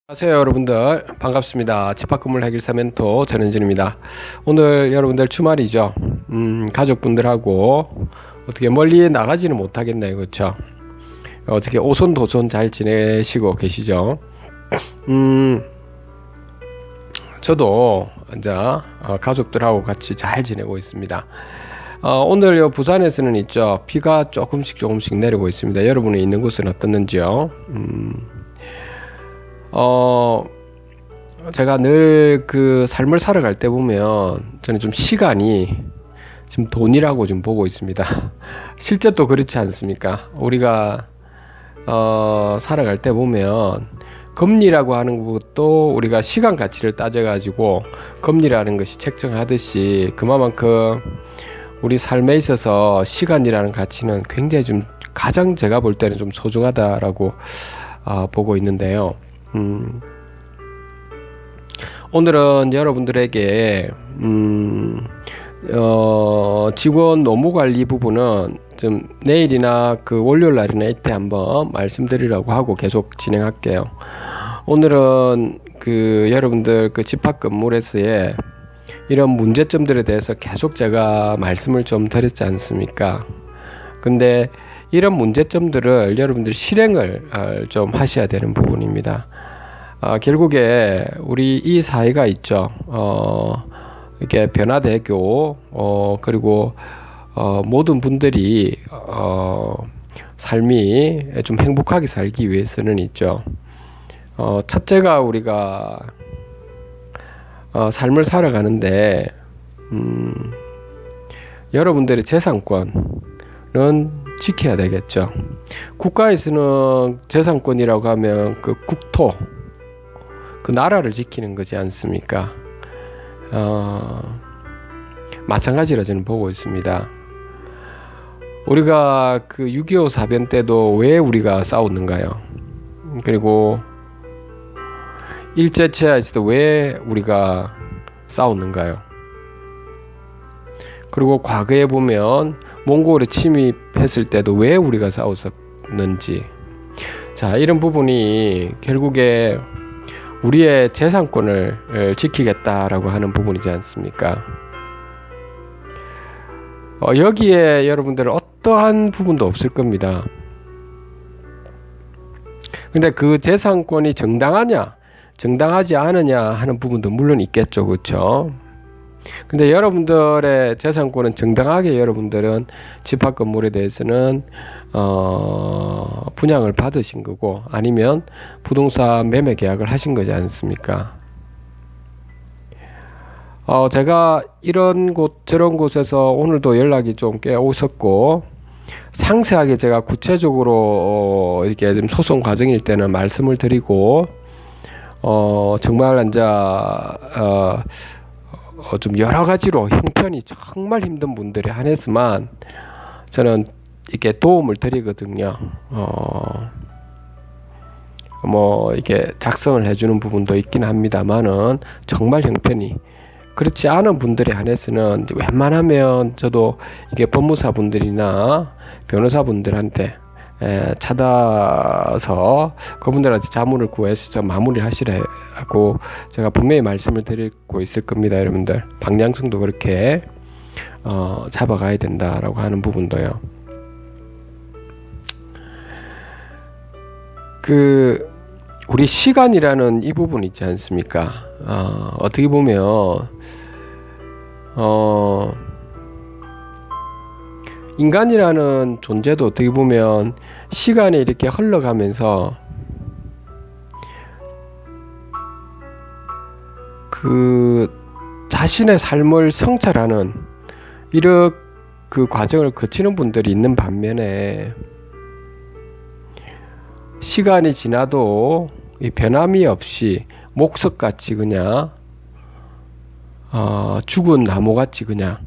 안녕하세요 여러분들, 반갑습니다. 집합건물 해결사 멘토 전현진입니다. 오늘 여러분들 주말이죠. 가족분들하고 어떻게 멀리 나가지는 못하겠네요, 그렇죠? 어떻게 오손도손 잘 지내시고 계시죠? 저도 이제 가족들하고 같이 잘 지내고 있습니다. 오늘 부산에서는 있죠, 비가 조금씩 내리고 있습니다. 여러분이 있는 곳은 어떻는지요? 제가 늘 그 삶을 살아갈 때 보면 저는 좀 시간이 지금 돈이라고 좀 보고 있습니다. 실제 또 그렇지 않습니까? 우리가 살아갈 때 보면 금리라고 하는 것도 우리가 시간 가치를 따져가지고 금리라는 것이 책정하듯이 그만큼 우리 삶에 있어서 시간이라는 가치는 굉장히 좀 가장 제가 볼 때는 좀 소중하다라고 보고 있는데요. 오늘은 여러분들에게 직원 노무 관리 부분은 좀 내일이나 그 월요일 날이나 이때 한번 말씀드리려고 하고 계속 진행할게요. 오늘은 그 여러분들 그 집합 건물에서의 이런 문제점들에 대해서 계속 제가 말씀을 좀 드렸지 않습니까? 근데 이런 문제점들을 여러분들 실행을 좀 하셔야 되는 부분입니다. 결국에 우리 이 사회가 있죠. 이렇게 변화되고 그리고 모든 분들이 삶이 좀 행복하게 살기 위해서는 있죠. 첫째가 우리가 삶을 살아가는데 여러분들의 재산권은 지켜야 되겠죠. 국가에서는 재산권이라고 하면 그 국토, 그 나라를 지키는 거지 않습니까? 마찬가지로 저는 보고 있습니다. 우리가 그 6.25 사변 때도 왜 우리가 싸웠는가요? 그리고 일제체에서도 왜 우리가 싸웠는가요? 그리고 과거에 보면 몽골에 침입했을 때도 왜 우리가 싸웠었는지, 자, 이런 부분이 결국에 우리의 재산권을 지키겠다라고 하는 부분이지 않습니까? 여기에 여러분들은 어떠한 부분도 없을 겁니다. 근데 그 재산권이 정당하냐 정당하지 않으냐 하는 부분도 물론 있겠죠, 그렇죠? 근데 여러분들의 재산권은 정당하게 여러분들은 집합 건물에 대해서는 분양을 받으신 거고, 아니면 부동산 매매 계약을 하신 거지 않습니까? 제가 이런 곳 저런 곳에서 오늘도 연락이 좀 꽤 오셨고, 상세하게 제가 구체적으로 이렇게 좀 소송 과정일 때는 말씀을 드리고, 정말 이제 좀 여러 가지로 형편이 정말 힘든 분들에 한해서만 저는 이렇게 도움을 드리거든요. 뭐 이렇게 작성을 해주는 부분도 있긴 합니다만은, 정말 형편이 그렇지 않은 분들에 한해서는 웬만하면 저도 이게 법무사 분들이나 변호사 분들한테 찾아서 그분들한테 자문을 구해서 마무리를 하시라고 제가 분명히 말씀을 드리고 있을 겁니다. 여러분들 방향성도 그렇게 잡아가야 된다라고 하는 부분도요. 그 우리 시간이라는 이 부분 있지 않습니까? 어떻게 보면 인간이라는 존재도 어떻게 보면 시간이 이렇게 흘러가면서 그 자신의 삶을 성찰하는 이런 그 과정을 거치는 분들이 있는 반면에, 시간이 지나도 이 변함이 없이 목석같이 그냥 죽은 나무같이 그냥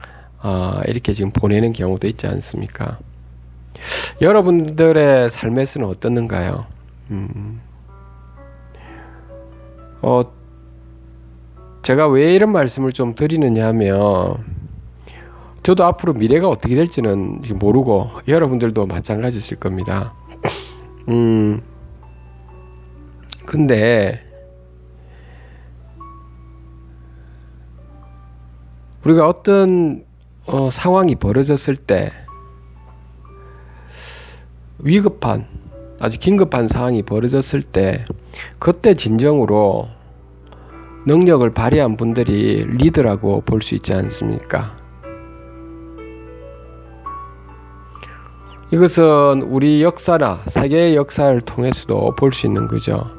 이렇게 지금 보내는 경우도 있지 않습니까? 여러분들의 삶에서는 어떻는가요? 제가 왜 이런 말씀을 좀 드리느냐 하면, 저도 앞으로 미래가 어떻게 될지는 모르고 여러분들도 마찬가지실 겁니다. 근데 우리가 어떤 상황이 벌어졌을 때, 위급한, 아주 긴급한 상황이 벌어졌을 때, 그때 진정으로 능력을 발휘한 분들이 리더라고 볼 수 있지 않습니까? 이것은 우리 역사나 세계의 역사를 통해서도 볼 수 있는 거죠.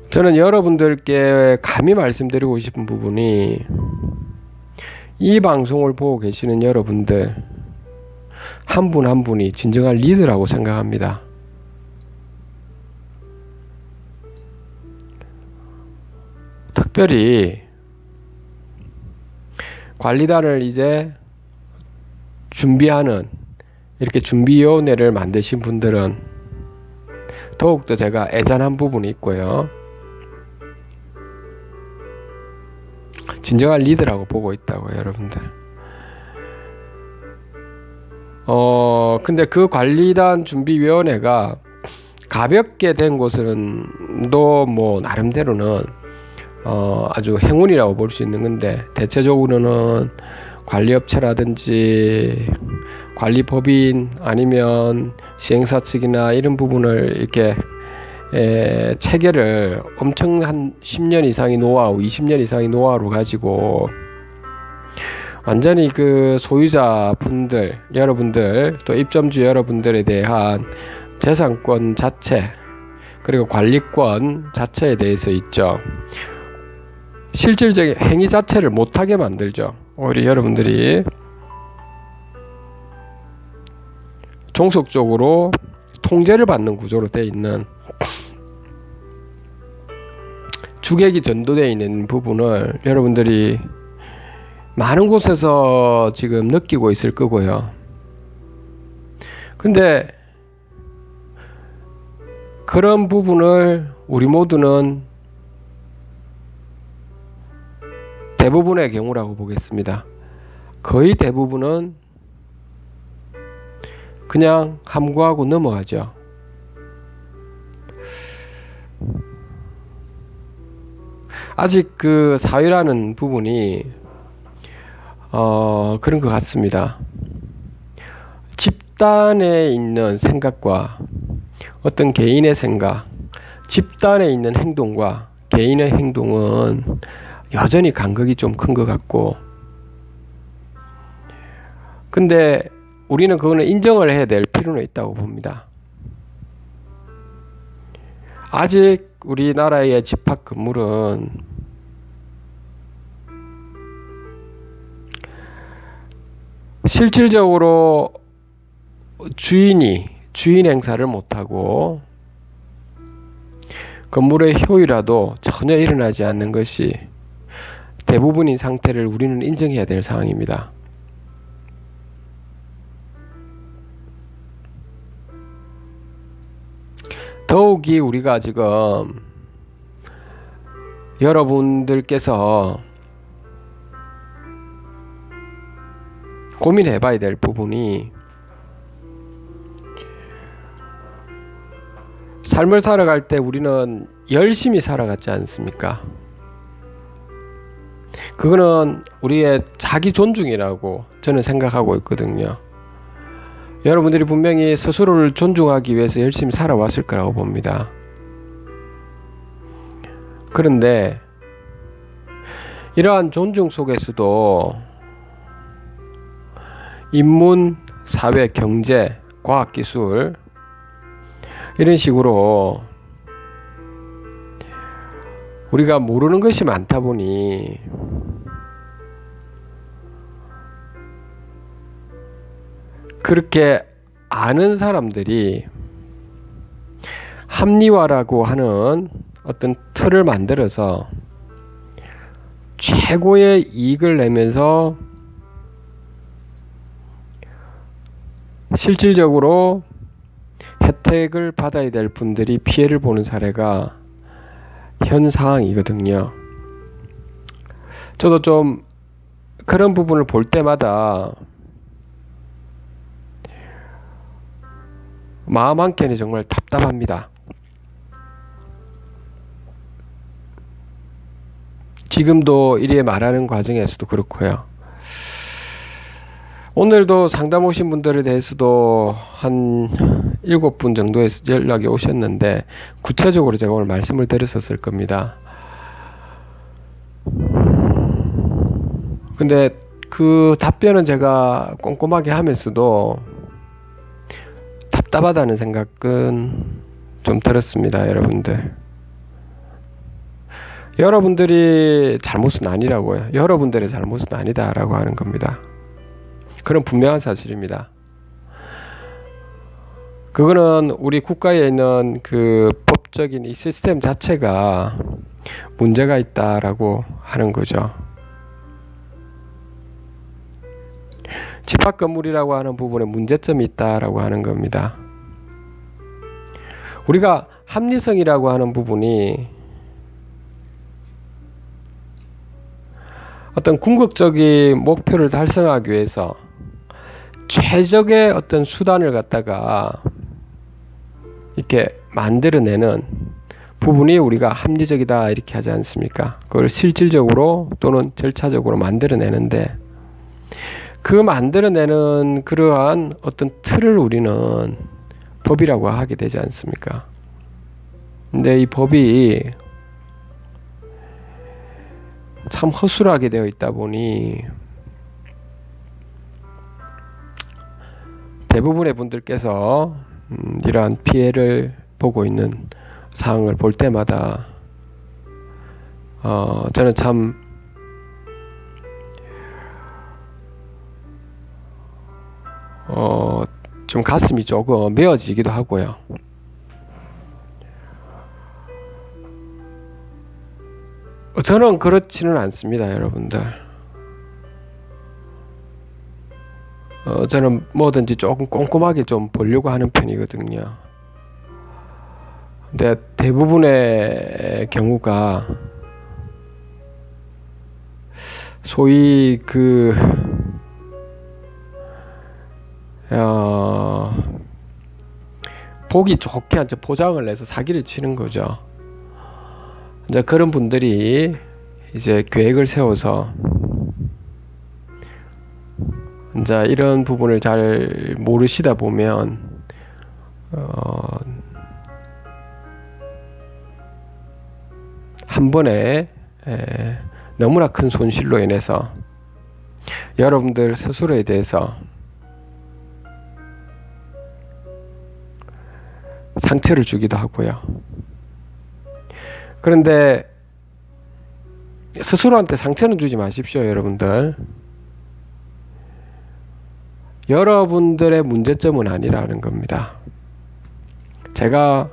저는 여러분들께 감히 말씀드리고 싶은 부분이, 이 방송을 보고 계시는 여러분들 한 분 한 분이 진정한 리더라고 생각합니다. 특별히 관리단을 이제 준비하는, 이렇게 준비위원회를 만드신 분들은 더욱더 제가 애잔한 부분이 있고요. 진정한 리더라고 보고 있다고요, 여러분들. 근데 그 관리단 준비위원회가 가볍게 된 곳은 뭐 나름대로는 아주 행운이라고 볼 수 있는 건데, 대체적으로는 관리업체라든지 관리법인 아니면 시행사 측이나 이런 부분을 이렇게 체계를 엄청 한 10년 이상의 노하우, 20년 이상의 노하우를 가지고 완전히 그 소유자 분들, 여러분들, 또 입점주 여러분들에 대한 재산권 자체, 그리고 관리권 자체에 대해서 있죠. 실질적인 행위 자체를 못하게 만들죠. 오히려 여러분들이 종속적으로 통제를 받는 구조로 되어 있는, 주객이 전도되어 있는 부분을 여러분들이 많은 곳에서 지금 느끼고 있을 거고요. 근데 그런 부분을 우리 모두는 대부분의 경우라고 보겠습니다. 거의 대부분은 그냥 함구하고 넘어가죠. 아직 그 사회라는 부분이 그런 것 같습니다. 집단에 있는 생각과 어떤 개인의 생각, 집단에 있는 행동과 개인의 행동은 여전히 간극이 좀 큰 것 같고, 근데 우리는 그거는 인정을 해야 될 필요는 있다고 봅니다. 아직 우리나라의 집합 건물은 실질적으로 주인 행사를 못하고 건물의 효율화도 전혀 일어나지 않는 것이 대부분인 상태를 우리는 인정해야 될 상황입니다. 더욱이 우리가 지금 여러분들께서 고민해 봐야 될 부분이, 삶을 살아갈 때 우리는 열심히 살아갔지 않습니까? 그거는 우리의 자기 존중이라고 저는 생각하고 있거든요. 여러분들이 분명히 스스로를 존중하기 위해서 열심히 살아왔을 거라고 봅니다. 그런데 이러한 존중 속에서도 인문, 사회, 경제, 과학기술 이런 식으로 우리가 모르는 것이 많다 보니 그렇게 아는 사람들이 합리화라고 하는 어떤 틀을 만들어서 최고의 이익을 내면서 실질적으로 혜택을 받아야 될 분들이 피해를 보는 사례가 현 상황이거든요. 저도 좀 그런 부분을 볼 때마다 마음 한켠이 정말 답답합니다. 지금도 이래 말하는 과정에서도 그렇고요. 오늘도 상담 오신 분들에 대해서도 한 7분 정도의 연락이 오셨는데 구체적으로 제가 오늘 말씀을 드렸었을 겁니다. 근데 그 답변은 제가 꼼꼼하게 하면서도 답답하다는 생각은 좀 들었습니다. 여러분들이 잘못은 아니라고요. 여러분들의 잘못은 아니다라고 하는 겁니다. 그런 분명한 사실입니다. 그거는 우리 국가에 있는 그 법적인 이 시스템 자체가 문제가 있다라고 하는 거죠. 집합 건물이라고 하는 부분에 문제점이 있다라고 하는 겁니다. 우리가 합리성이라고 하는 부분이 어떤 궁극적인 목표를 달성하기 위해서 최적의 어떤 수단을 갖다가 이렇게 만들어내는 부분이 우리가 합리적이다 이렇게 하지 않습니까? 그걸 실질적으로 또는 절차적으로 만들어내는데 그 만들어내는 그러한 어떤 틀을 우리는 법이라고 하게 되지 않습니까? 근데 이 법이 참 허술하게 되어 있다 보니 대부분의 분들께서 이러한 피해를 보고 있는 상황을 볼 때마다 저는 참 좀 가슴이 조금 메어지기도 하고요. 저는 그렇지는 않습니다, 여러분들. 저는 뭐든지 조금 꼼꼼하게 좀 보려고 하는 편이거든요. 근데 대부분의 경우가 소위 보기 좋게 이제 포장을 내서 사기를 치는 거죠. 이제 그런 분들이 이제 계획을 세워서 이제 이런 부분을 잘 모르시다 보면 한 번에 너무나 큰 손실로 인해서 여러분들 스스로에 대해서 상처를 주기도 하고요. 그런데 스스로한테 상처는 주지 마십시오, 여러분들. 여러분들의 문제점은 아니라는 겁니다. 제가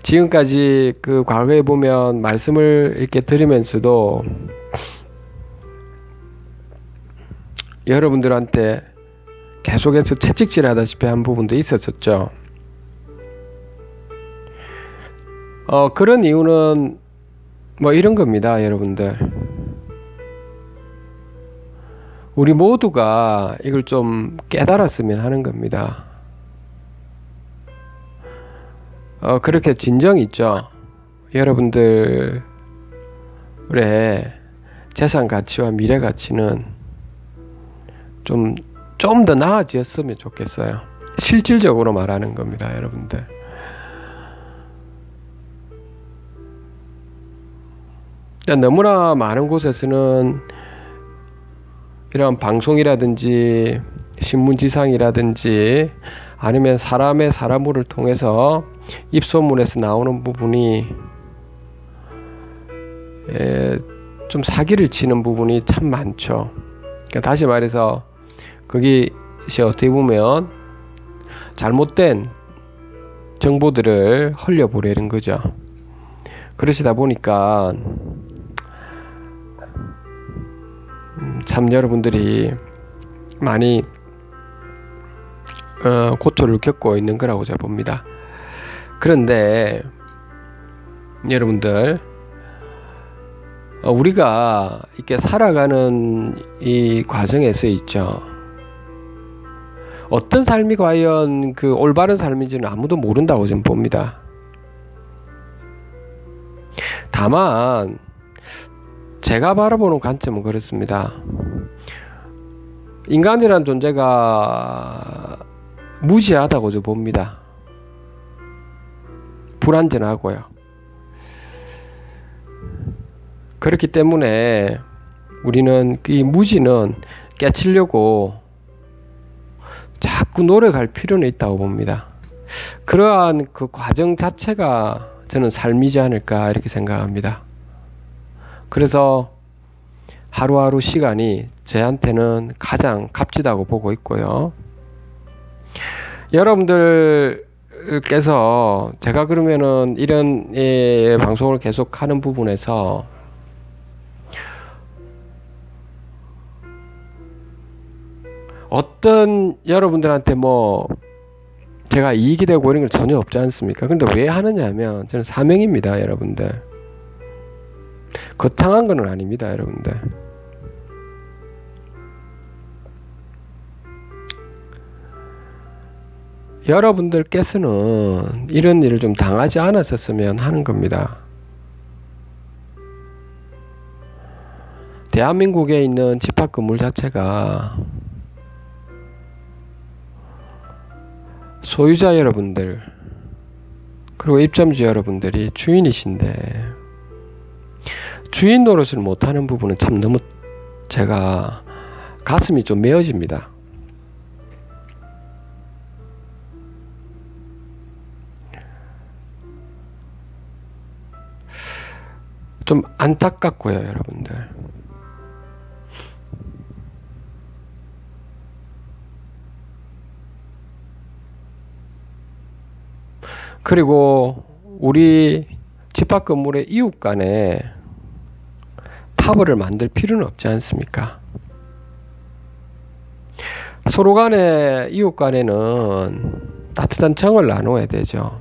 지금까지 그 과거에 보면 말씀을 이렇게 들으면서도 여러분들한테 계속해서 채찍질 하다시피 한 부분도 있었었죠. 그런 이유는 뭐 이런 겁니다, 여러분들. 우리 모두가 이걸 좀 깨달았으면 하는 겁니다. 그렇게 진정이 있죠. 여러분들의 재산 가치와 미래 가치는 좀 더 나아졌으면 좋겠어요. 실질적으로 말하는 겁니다, 여러분들. 너무나 많은 곳에서는 이런 방송이라든지 신문지상이라든지 아니면 사람의 사람을 통해서 입소문에서 나오는 부분이 좀 사기를 치는 부분이 참 많죠. 그러니까 다시 말해서 거기 어떻게 보면 잘못된 정보들을 흘려보내는 거죠. 그러시다 보니까 참 여러분들이 많이 고초를 겪고 있는 거라고 제가 봅니다. 그런데 여러분들 우리가 이렇게 살아가는 이 과정에서 있죠. 어떤 삶이 과연 그 올바른 삶인지는 아무도 모른다고 저는 봅니다. 다만 제가 바라보는 관점은 그렇습니다. 인간이란 존재가 무지하다고 저 봅니다. 불완전하고요. 그렇기 때문에 우리는 이 무지는 깨치려고 자꾸 노력할 필요는 있다고 봅니다. 그러한 그 과정 자체가 저는 삶이지 않을까 이렇게 생각합니다. 그래서 하루하루 시간이 저한테는 가장 값지다고 보고 있고요. 여러분들께서 제가 그러면은 이런 방송을 계속 하는 부분에서 어떤 여러분들한테 뭐 제가 이익이 되고 이런 건 전혀 없지 않습니까? 근데 왜 하느냐 하면 저는 사명입니다, 여러분들. 거창한 건 아닙니다, 여러분들. 여러분들께서는 이런 일을 좀 당하지 않았었으면 하는 겁니다. 대한민국에 있는 집합 건물 자체가 소유자 여러분들 그리고 입점주 여러분들이 주인이신데 주인 노릇을 못하는 부분은 참 너무 제가 가슴이 좀 메어집니다. 좀 안타깝고요, 여러분들. 그리고 우리 집합 건물의 이웃 간에 타벌을 만들 필요는 없지 않습니까? 서로 간에 이웃 간에는 따뜻한 정을 나눠야 되죠.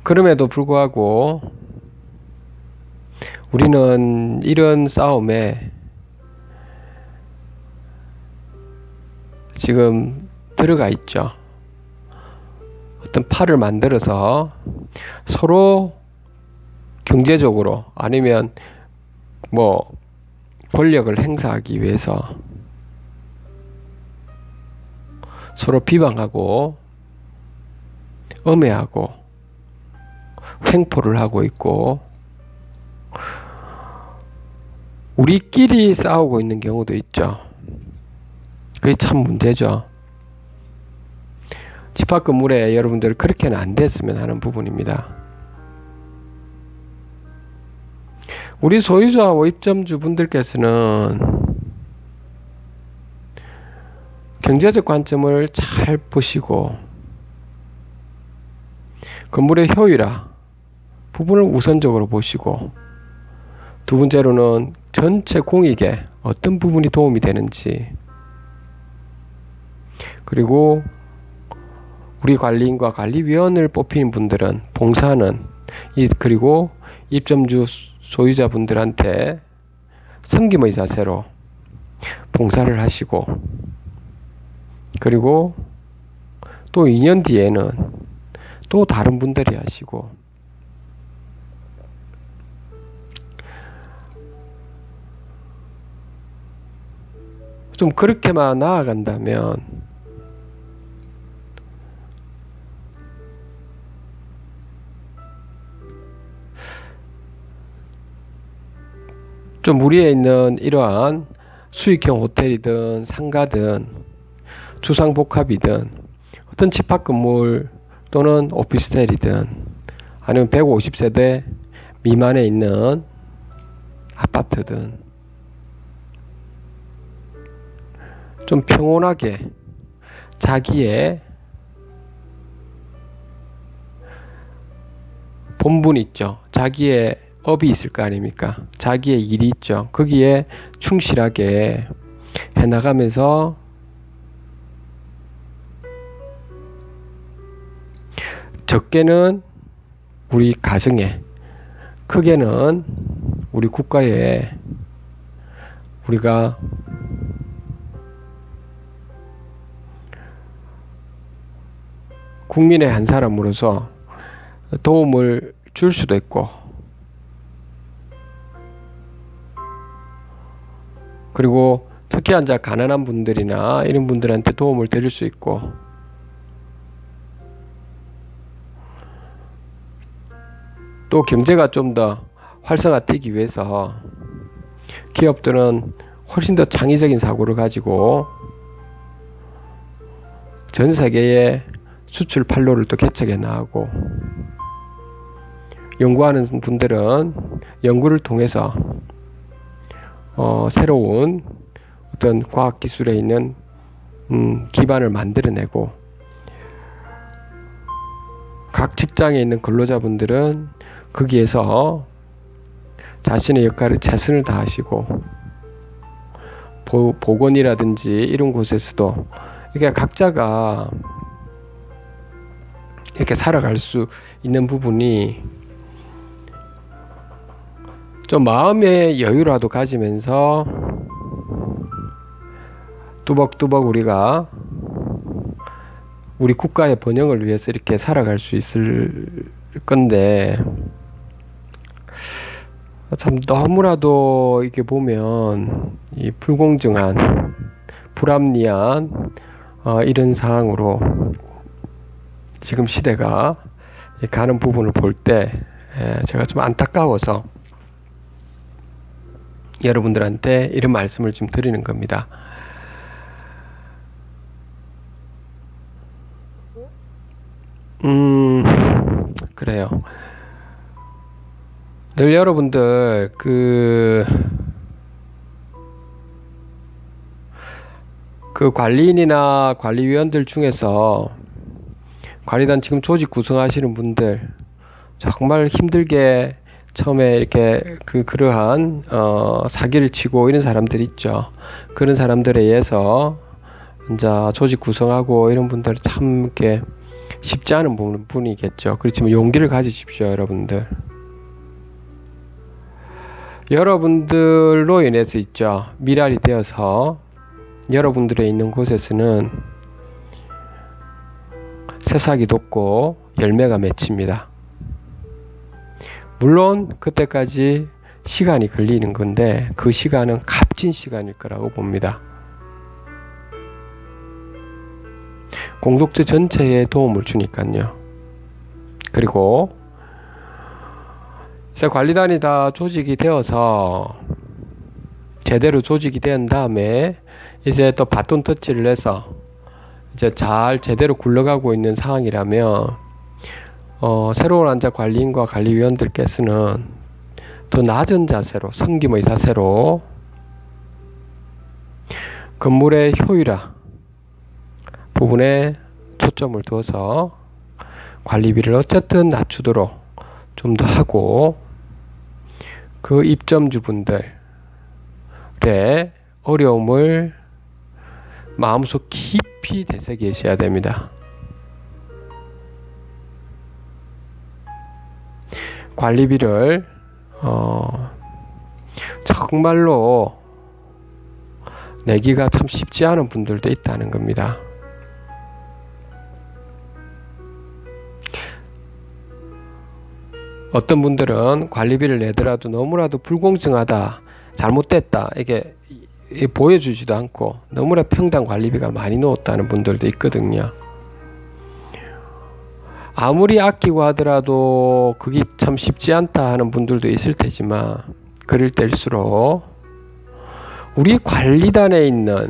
그럼에도 불구하고 우리는 이런 싸움에 지금 들어가 있죠. 어떤 팔을 만들어서 서로 경제적으로 아니면 뭐 권력을 행사하기 위해서 서로 비방하고 엄해하고 횡포를 하고 있고 우리끼리 싸우고 있는 경우도 있죠. 그게 참 문제죠. 집합 건물에 여러분들 그렇게는 안 됐으면 하는 부분입니다. 우리 소유자와 입점주 분들께서는 경제적 관점을 잘 보시고 건물의 효율화 부분을 우선적으로 보시고 두 번째로는 전체 공익에 어떤 부분이 도움이 되는지 그리고 우리 관리인과 관리위원을 뽑힌 분들은 봉사는 그리고 입점주 소유자분들한테 섬김의 자세로 봉사를 하시고 그리고 또 2년 뒤에는 또 다른 분들이 하시고 좀 그렇게만 나아간다면 좀 무리에 있는 이러한 수익형 호텔이든 상가든 주상복합이든 어떤 집합건물 또는 오피스텔이든 아니면 150세대 미만에 있는 아파트든 좀 평온하게 자기의 본분 있죠. 자기의 업이 있을 거 아닙니까? 자기의 일이 있죠. 거기에 충실하게 해나가면서 적게는 우리 가정에 크게는 우리 국가에 우리가 국민의 한 사람으로서 도움을 줄 수도 있고, 그리고 특히 이제 가난한 분들이나 이런 분들한테 도움을 드릴 수 있고, 또 경제가 좀 더 활성화되기 위해서 기업들은 훨씬 더 창의적인 사고를 가지고 전 세계에 수출 판로를 또 개척해 나가고, 연구하는 분들은 연구를 통해서 새로운 어떤 과학기술에 있는 기반을 만들어내고, 각 직장에 있는 근로자분들은 거기에서 자신의 역할을 최선을 다하시고, 보건이라든지 이런 곳에서도 이렇게 각자가 이렇게 살아갈 수 있는 부분이 좀 마음의 여유라도 가지면서 뚜벅뚜벅 우리가 우리 국가의 번영을 위해서 이렇게 살아갈 수 있을 건데, 참 너무나도 이렇게 보면 이 불공정한, 불합리한 이런 상황으로 지금 시대가 가는 부분을 볼 때 제가 좀 안타까워서 여러분들한테 이런 말씀을 좀 드리는 겁니다. 그래요. 늘 여러분들 그 관리인이나 관리위원들 중에서 관리단 지금 조직 구성하시는 분들 정말 힘들게 처음에 이렇게 그러한 사기를 치고 이런 사람들 있죠. 그런 사람들에 의해서 이제 조직 구성하고 이런 분들 참 이렇게 쉽지 않은 분이겠죠. 그렇지만 용기를 가지십시오, 여러분들. 여러분들로 인해서 있죠. 미랄이 되어서 여러분들의 있는 곳에서는 새싹이 돋고 열매가 맺힙니다. 물론 그때까지 시간이 걸리는 건데 그 시간은 값진 시간일 거라고 봅니다. 공동체 전체에 도움을 주니까요. 그리고 이제 관리단이 다 조직이 되어서 제대로 조직이 된 다음에 이제 또 바톤 터치를 해서 이제 잘 제대로 굴러가고 있는 상황이라면 새로운 환자 관리인과 관리위원들께서는 더 낮은 자세로, 섬김의 자세로 건물의 효율화 부분에 초점을 두어서 관리비를 어쨌든 낮추도록 좀 더 하고, 그 입점주분들의 어려움을 마음속 깊이 되새기셔야 됩니다. 관리비를 정말로 내기가 참 쉽지 않은 분들도 있다는 겁니다. 어떤 분들은 관리비를 내더라도 너무나도 불공정하다, 잘못됐다, 이게 보여주지도 않고 너무나 평당 관리비가 많이 넣었다는 분들도 있거든요. 아무리 아끼고 하더라도 그게 참 쉽지 않다 하는 분들도 있을 테지만, 그럴 때일수록 우리 관리단에 있는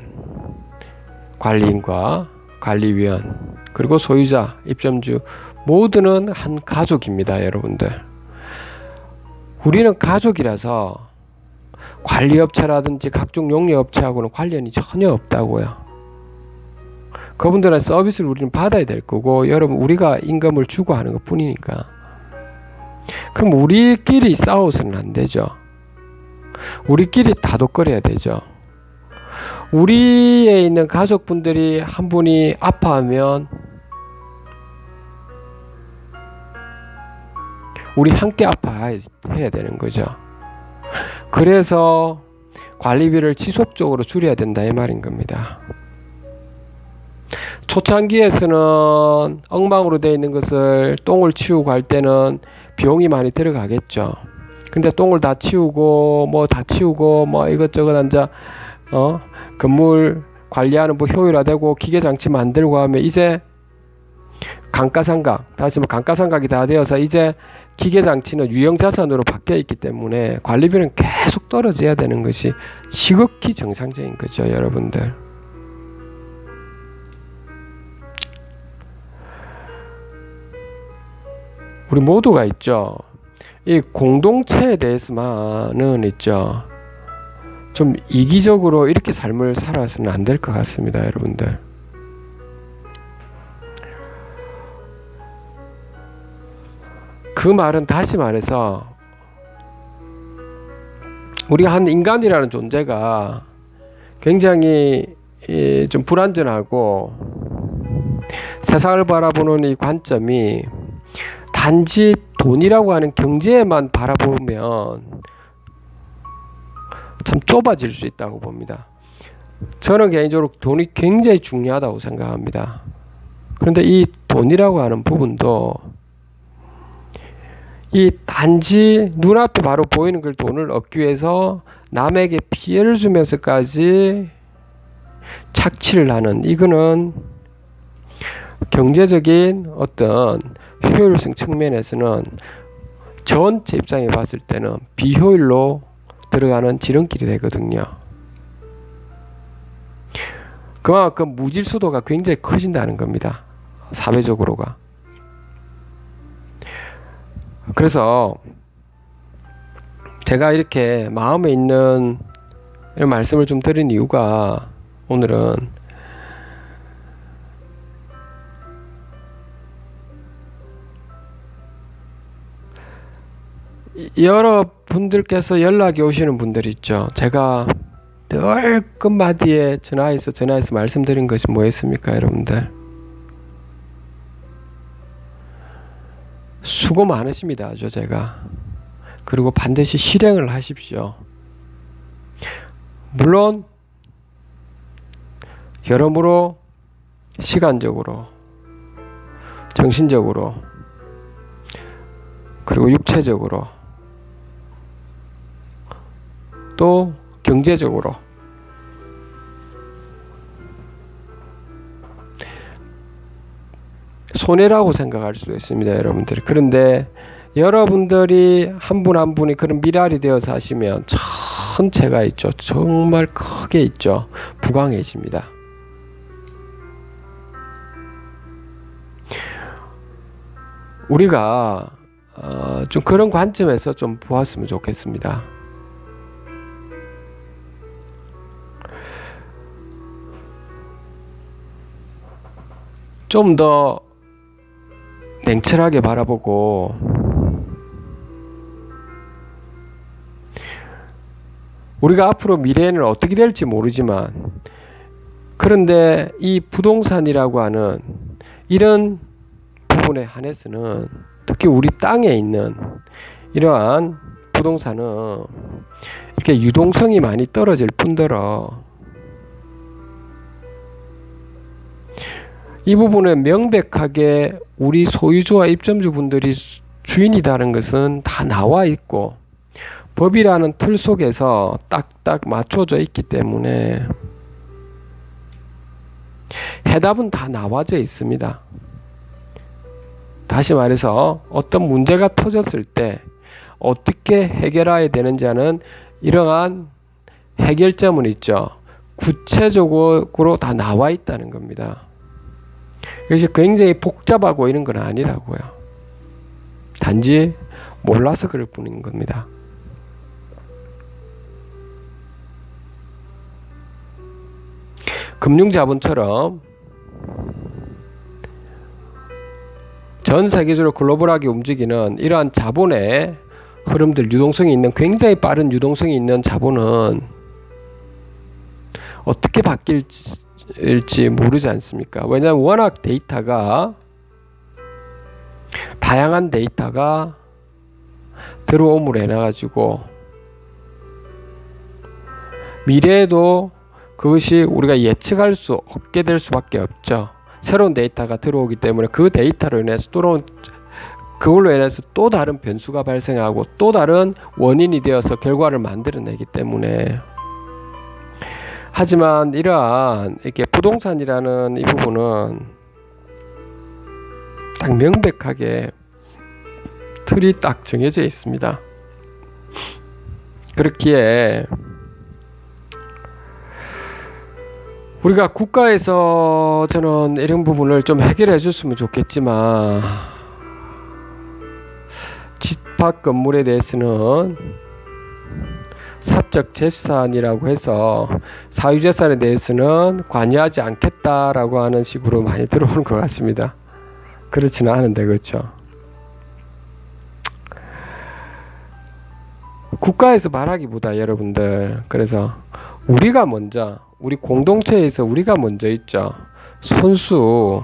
관리인과 관리위원 그리고 소유자, 입점주 모두는 한 가족입니다, 여러분들. 우리는 가족이라서 관리업체라든지 각종 용역업체하고는 관련이 전혀 없다고요. 그분들의 서비스를 우리는 받아야 될 거고, 여러분 우리가 임금을 주고 하는 것 뿐이니까. 그럼 우리끼리 싸워서는 안 되죠. 우리끼리 다독거려야 되죠. 우리에 있는 가족분들이 한 분이 아파하면 우리 함께 아파해야 되는 거죠. 그래서 관리비를 지속적으로 줄여야 된다 이 말인 겁니다. 초창기에서는 엉망으로 되어 있는 것을 똥을 치우고 할 때는 비용이 많이 들어가겠죠. 근데 똥을 다 치우고 뭐 이것저것 앉아 건물 관리하는 뭐 효율화되고 기계 장치 만들고 하면 이제 감가상각, 다시 감가상각이 다 되어서 이제 기계 장치는 유형 자산으로 바뀌어 있기 때문에 관리비는 계속 떨어져야 되는 것이 지극히 정상적인 거죠, 여러분들. 우리 모두가 있죠. 이 공동체에 대해서만은 있죠. 좀 이기적으로 이렇게 삶을 살아서는 안 될 것 같습니다, 여러분들. 그 말은 다시 말해서 우리가 한 인간이라는 존재가 굉장히 좀 불완전하고 세상을 바라보는 이 관점이 단지 돈이라고 하는 경제에만 바라보면 참 좁아질 수 있다고 봅니다. 저는 개인적으로 돈이 굉장히 중요하다고 생각합니다. 그런데 이 돈이라고 하는 부분도 이 단지 눈앞에 바로 보이는 걸 돈을 얻기 위해서 남에게 피해를 주면서까지 착취를 하는, 이거는 경제적인 어떤 효율성 측면에서는 전체 입장에 봤을 때는 비효율로 들어가는 지름길이 되거든요. 그만큼 무질서도가 굉장히 커진다는 겁니다, 사회적으로가. 그래서 제가 이렇게 마음에 있는 이런 말씀을 좀 드린 이유가, 오늘은 여러분들께서 연락이 오시는 분들 있죠. 제가 늘 끝마디에 전화해서 말씀드린 것이 뭐였습니까, 여러분들? 수고 많으십니다, 제가. 그리고 반드시 실행을 하십시오. 물론 여러모로 시간적으로, 정신적으로, 그리고 육체적으로, 또 경제적으로 손해라고 생각할 수도 있습니다, 여러분들. 그런데 여러분들이 한 분 한 분이 그런 미랄이 되어서 하시면 전체가 있죠, 정말 크게 있죠, 부강해집니다. 우리가 좀 그런 관점에서 좀 보았으면 좋겠습니다. 좀 더 냉철하게 바라보고, 우리가 앞으로 미래에는 어떻게 될지 모르지만, 그런데 이 부동산이라고 하는 이런 부분에 한해서는, 특히 우리 땅에 있는 이러한 부동산은 이렇게 유동성이 많이 떨어질 뿐더러 이 부분에 명백하게 우리 소유주와 입점주분들이 주인이라는 것은 다 나와 있고, 법이라는 틀 속에서 딱딱 맞춰져 있기 때문에 해답은 다 나와져 있습니다. 다시 말해서 어떤 문제가 터졌을 때 어떻게 해결해야 되는지 하는 이러한 해결점은 있죠, 구체적으로 다 나와 있다는 겁니다. 이것이 굉장히 복잡하고 이런 건 아니라고요. 단지 몰라서 그럴 뿐인 겁니다. 금융자본처럼 전 세계적으로 글로벌하게 움직이는 이러한 자본의 흐름들, 유동성이 있는, 굉장히 빠른 유동성이 있는 자본은 어떻게 바뀔지 모르지 않습니까? 왜냐하면 워낙 데이터가, 다양한 데이터가 들어옴으로 해가지고 미래에도 그것이 우리가 예측할 수 없게 될 수밖에 없죠. 새로운 데이터가 들어오기 때문에 그 데이터로 인해서 그걸로 인해서 또 다른 변수가 발생하고 또 다른 원인이 되어서 결과를 만들어내기 때문에. 하지만 이러한 이렇게 부동산이라는 이 부분은 딱 명백하게 틀이 딱 정해져 있습니다. 그렇기에 우리가 국가에서 저는 이런 부분을 좀 해결해 줬으면 좋겠지만, 집합 건물에 대해서는 사적 재산이라고 해서 사유재산에 대해서는 관여하지 않겠다라고 하는 식으로 많이 들어오는 것 같습니다. 그렇지는 않은데, 그렇죠? 국가에서 말하기보다 여러분들, 그래서 우리가 먼저, 우리 공동체에서 우리가 먼저 있죠. 손수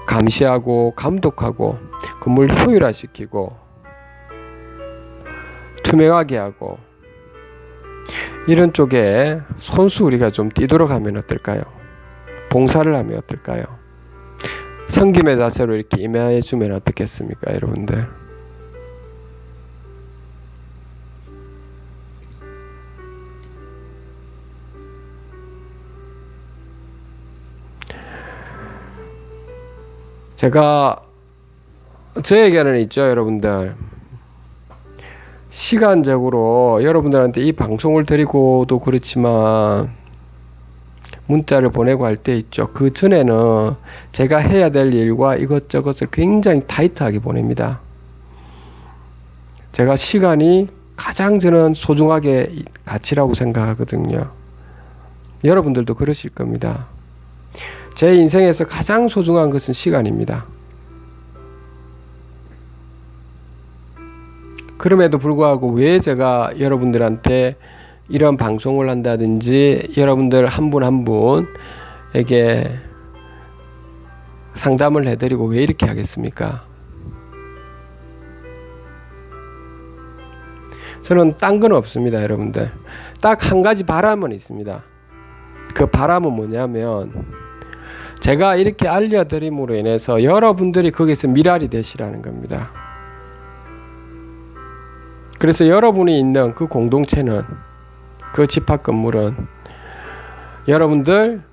감시하고 감독하고 건물 효율화시키고 투명하게 하고 이런 쪽에 손수 우리가 좀 뛰도록 하면 어떨까요? 봉사를 하면 어떨까요? 섬김의 자세로 이렇게 임해 주면 어떻겠습니까, 여러분들? 제가 저에게는 있죠, 여러분들. 시간적으로 여러분들한테 이 방송을 드리고도 그렇지만 문자를 보내고 할 때 있죠. 그 전에는 제가 해야 될 일과 이것저것을 굉장히 타이트하게 보냅니다. 제가 시간이 가장 저는 소중하게 가치라고 생각하거든요. 여러분들도 그러실 겁니다. 제 인생에서 가장 소중한 것은 시간입니다. 그럼에도 불구하고 왜 제가 여러분들한테 이런 방송을 한다든지 여러분들 한 분 한 분에게 상담을 해드리고 왜 이렇게 하겠습니까? 저는 딴 건 없습니다, 여러분들. 딱 한 가지 바람은 있습니다. 그 바람은 뭐냐면 제가 이렇게 알려드림으로 인해서 여러분들이 거기서 미랄이 되시라는 겁니다. 그래서 여러분이 있는 그 공동체는, 그 집합 건물은 여러분들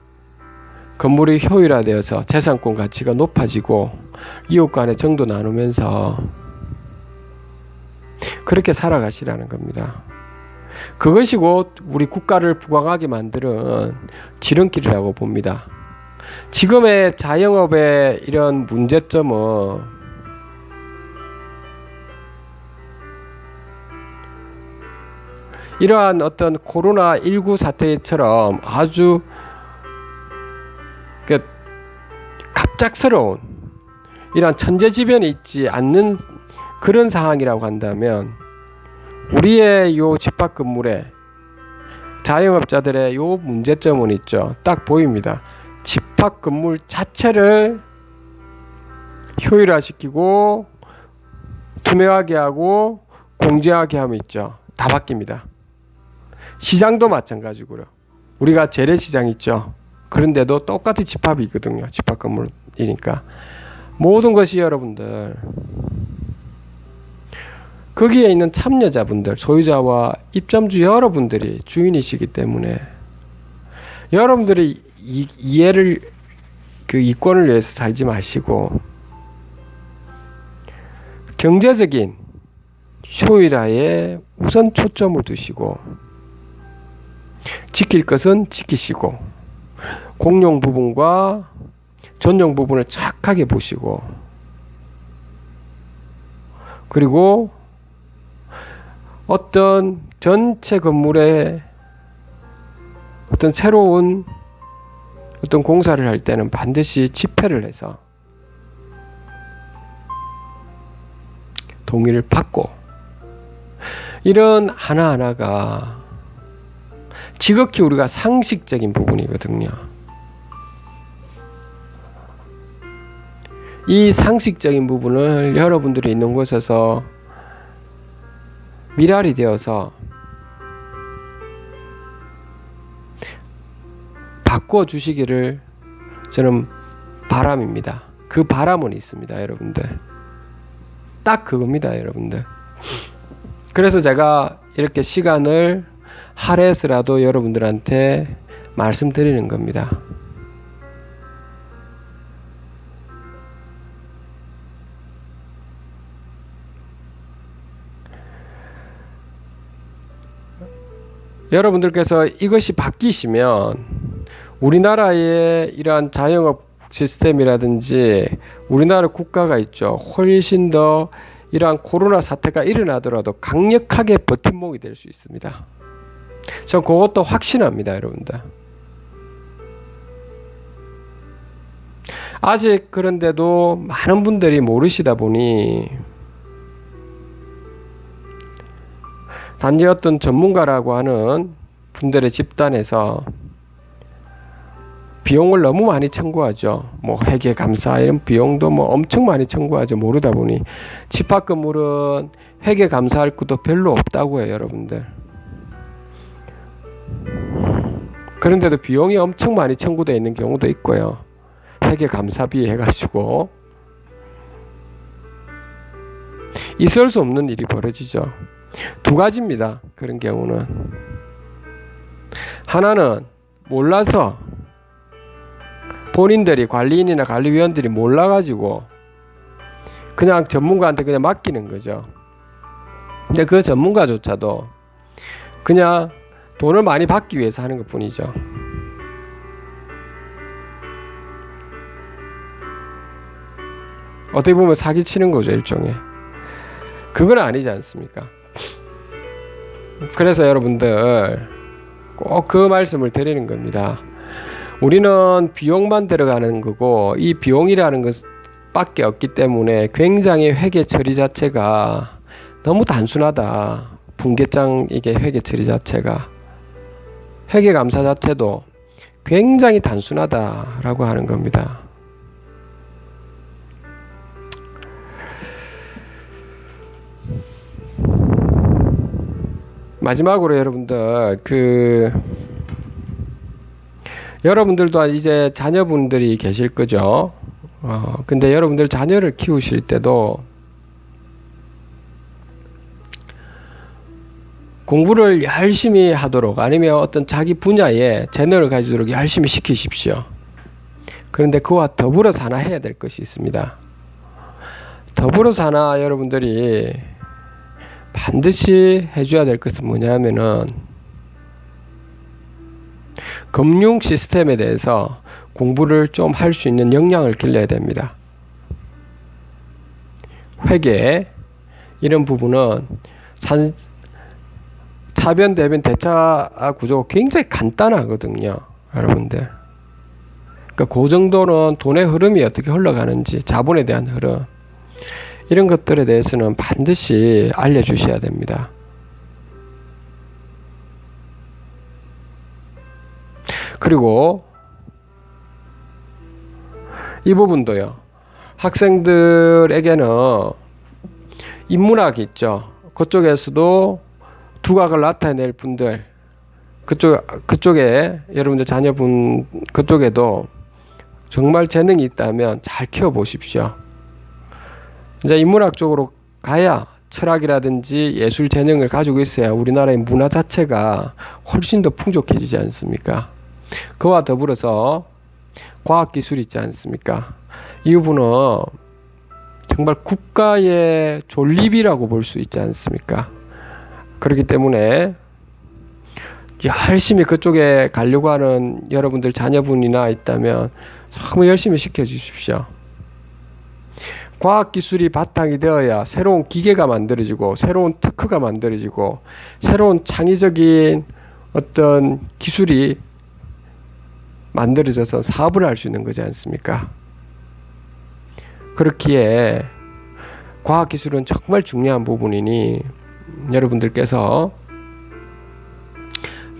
건물이 효율화되어서 재산권 가치가 높아지고 이웃 간의 정도 나누면서 그렇게 살아가시라는 겁니다. 그것이 곧 우리 국가를 부강하게 만드는 지름길이라고 봅니다. 지금의 자영업의 이런 문제점은 이러한 어떤 코로나19 사태처럼 아주 갑작스러운 이러한 천재지변이 있지 않는 그런 상황이라고 한다면 우리의 요 집합 건물에 자영업자들의 요 문제점은 있죠. 딱 보입니다. 집합 건물 자체를 효율화시키고 투명하게 하고 공정하게 하면 있죠. 다 바뀝니다. 시장도 마찬가지고요. 우리가 재래시장 있죠. 그런데도 똑같이 집합이거든요. 집합 건물이니까. 모든 것이 여러분들 거기에 있는 참여자분들, 소유자와 입점주 여러분들이 주인이시기 때문에 여러분들이 이해를, 그 이권을 위해서 살지 마시고 경제적인 효율화에 우선 초점을 두시고 지킬 것은 지키시고 공용 부분과 전용 부분을 착하게 보시고 그리고 어떤 전체 건물에 어떤 새로운 어떤 공사를 할 때는 반드시 집회를 해서 동의를 받고 이런 하나하나가 지극히 우리가 상식적인 부분이거든요. 이 상식적인 부분을 여러분들이 있는 곳에서 미랄이 되어서 바꿔 주시기를 저는 바람입니다. 그 바람은 있습니다, 여러분들. 딱 그겁니다, 여러분들. 그래서 제가 이렇게 시간을 할애해서라도 여러분들한테 말씀드리는 겁니다. 여러분들께서 이것이 바뀌시면 우리나라의 이러한 자영업 시스템이라든지 우리나라 국가가 있죠. 훨씬 더 이러한 코로나 사태가 일어나더라도 강력하게 버팀목이 될 수 있습니다. 저 그것도 확신합니다, 여러분들. 아직 그런데도 많은 분들이 모르시다 보니 단지 어떤 전문가라고 하는 분들의 집단에서 비용을 너무 많이 청구하죠. 뭐 회계 감사 이런 비용도 뭐 엄청 많이 청구하죠. 모르다 보니 집합 건물은 회계 감사할 것도 별로 없다고 해요, 여러분들. 그런데도 비용이 엄청 많이 청구되어 있는 경우도 있고요. 회계 감사비 해가지고 있을 수 없는 일이 벌어지죠. 두 가지입니다. 그런 경우는 하나는 몰라서 본인들이 관리인이나 관리위원들이 몰라가지고 그냥 전문가한테 그냥 맡기는 거죠. 근데 그 전문가조차도 그냥 돈을 많이 받기 위해서 하는 것 뿐이죠. 어떻게 보면 사기치는 거죠, 일종의. 그건 아니지 않습니까? 그래서 여러분들 꼭 그 말씀을 드리는 겁니다. 우리는 비용만 들어가는 거고 이 비용이라는 것밖에 없기 때문에 굉장히 회계 처리 자체가 너무 단순하다. 분계장 이게 회계 처리 자체가 회계 감사 자체도 굉장히 단순하다라고 하는 겁니다. 마지막으로 여러분들 여러분들도 이제 자녀분들이 계실 거죠. 근데 여러분들 자녀를 키우실 때도 공부를 열심히 하도록 아니면 어떤 자기 분야에 재능을 가지도록 열심히 시키십시오. 그런데 그와 더불어서 하나 해야 될 것이 있습니다. 더불어서 하나 여러분들이 반드시 해줘야 될 것은 뭐냐면은 금융 시스템에 대해서 공부를 좀 할 수 있는 역량을 길러야 됩니다. 회계 이런 부분은 차변, 대변, 대차 구조가 굉장히 간단하거든요, 여러분들. 그러니까 그 정도는 돈의 흐름이 어떻게 흘러가는지, 자본에 대한 흐름 이런 것들에 대해서는 반드시 알려주셔야 됩니다. 그리고 이 부분도요. 학생들에게는 인문학이 있죠. 그쪽에서도 두각을 나타낼 분들, 그쪽에 여러분들 자녀분 그쪽에도 정말 재능이 있다면 잘 키워보십시오. 이제 인문학 쪽으로 가야 철학이라든지 예술 재능을 가지고 있어야 우리나라의 문화 자체가 훨씬 더 풍족해지지 않습니까? 그와 더불어서 과학기술이 있지 않습니까? 이 부분은 정말 국가의 존립이라고 볼 수 있지 않습니까? 그렇기 때문에 열심히 그쪽에 가려고 하는 여러분들 자녀분이나 있다면 정말 열심히 시켜주십시오. 과학기술이 바탕이 되어야 새로운 기계가 만들어지고 새로운 특허가 만들어지고 새로운 창의적인 어떤 기술이 만들어져서 사업을 할 수 있는 거지 않습니까? 그렇기에 과학기술은 정말 중요한 부분이니 여러분들께서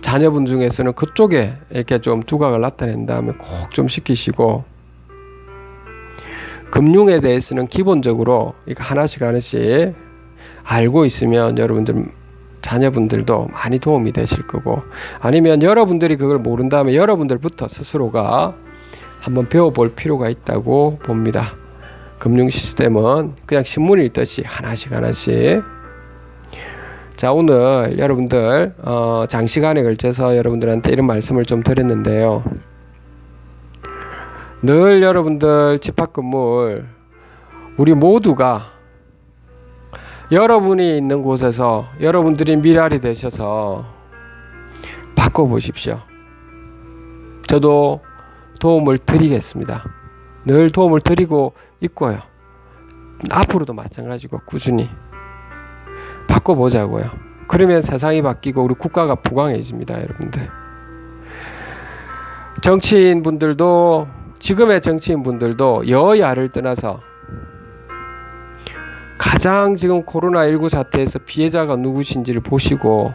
자녀분 중에서는 그쪽에 이렇게 좀 두각을 나타낸다면 꼭 좀 시키시고, 금융에 대해서는 기본적으로 이거 하나씩 알고 있으면 여러분들 자녀분들도 많이 도움이 되실 거고, 아니면 여러분들이 그걸 모른다면 여러분들부터 스스로가 한번 배워볼 필요가 있다고 봅니다. 금융 시스템은 그냥 신문 읽듯이 하나씩 자, 오늘 여러분들 장시간에 걸쳐서 여러분들한테 이런 말씀을 좀 드렸는데요. 늘 여러분들 집합건물 우리 모두가 여러분이 있는 곳에서 여러분들이 미랄이 되셔서 바꿔보십시오. 저도 도움을 드리겠습니다. 늘 도움을 드리고 있고요. 앞으로도 마찬가지고 꾸준히 바꿔보자고요. 그러면 세상이 바뀌고 우리 국가가 부강해집니다. 여러분들. 정치인분들도, 지금의 정치인분들도 여야를 떠나서 가장 지금 코로나19 사태에서 피해자가 누구신지를 보시고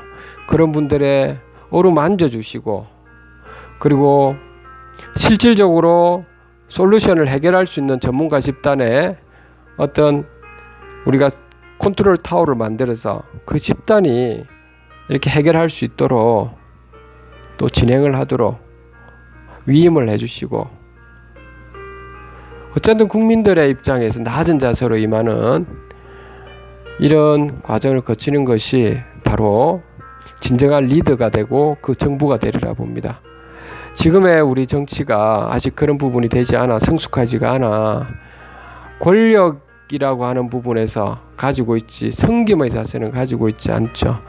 그런 분들의 어루만져 주시고, 그리고 실질적으로 솔루션을 해결할 수 있는 전문가 집단의 어떤 우리가 컨트롤 타워를 만들어서 그 집단이 이렇게 해결할 수 있도록 또 진행을 하도록 위임을 해주시고, 어쨌든 국민들의 입장에서 낮은 자세로 임하는 이런 과정을 거치는 것이 바로 진정한 리더가 되고 그 정부가 되리라 봅니다. 지금의 우리 정치가 아직 그런 부분이 되지 않아 성숙하지가 않아 권력이라고 하는 부분에서 가지고 있지 섬김의 자세는 가지고 있지 않죠.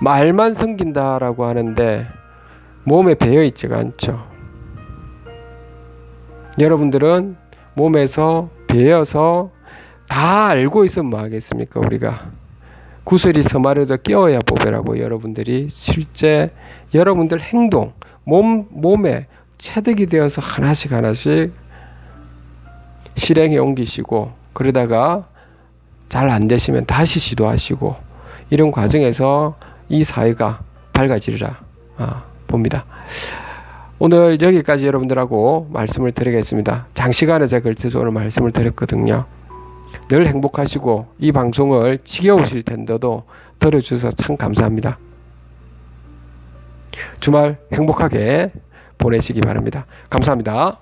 말만 섬긴다라고 하는데 몸에 배어 있지가 않죠. 여러분들은 몸에서 배어서 다 알고 있으면 뭐 하겠습니까? 우리가 구슬이 서마려도 깨어야 보배라고 여러분들이 실제 여러분들 행동, 몸에 체득이 되어서 하나씩 실행에 옮기시고, 그러다가 잘 안 되시면 다시 시도하시고, 이런 과정에서 이 사회가 밝아지리라 봅니다. 오늘 여기까지 여러분들하고 말씀을 드리겠습니다. 장시간에 제가 걸쳐서 오늘 말씀을 드렸거든요. 늘 행복하시고 이 방송을 지겨우실 텐데도 들어주셔서 참 감사합니다. 주말 행복하게 보내시기 바랍니다. 감사합니다.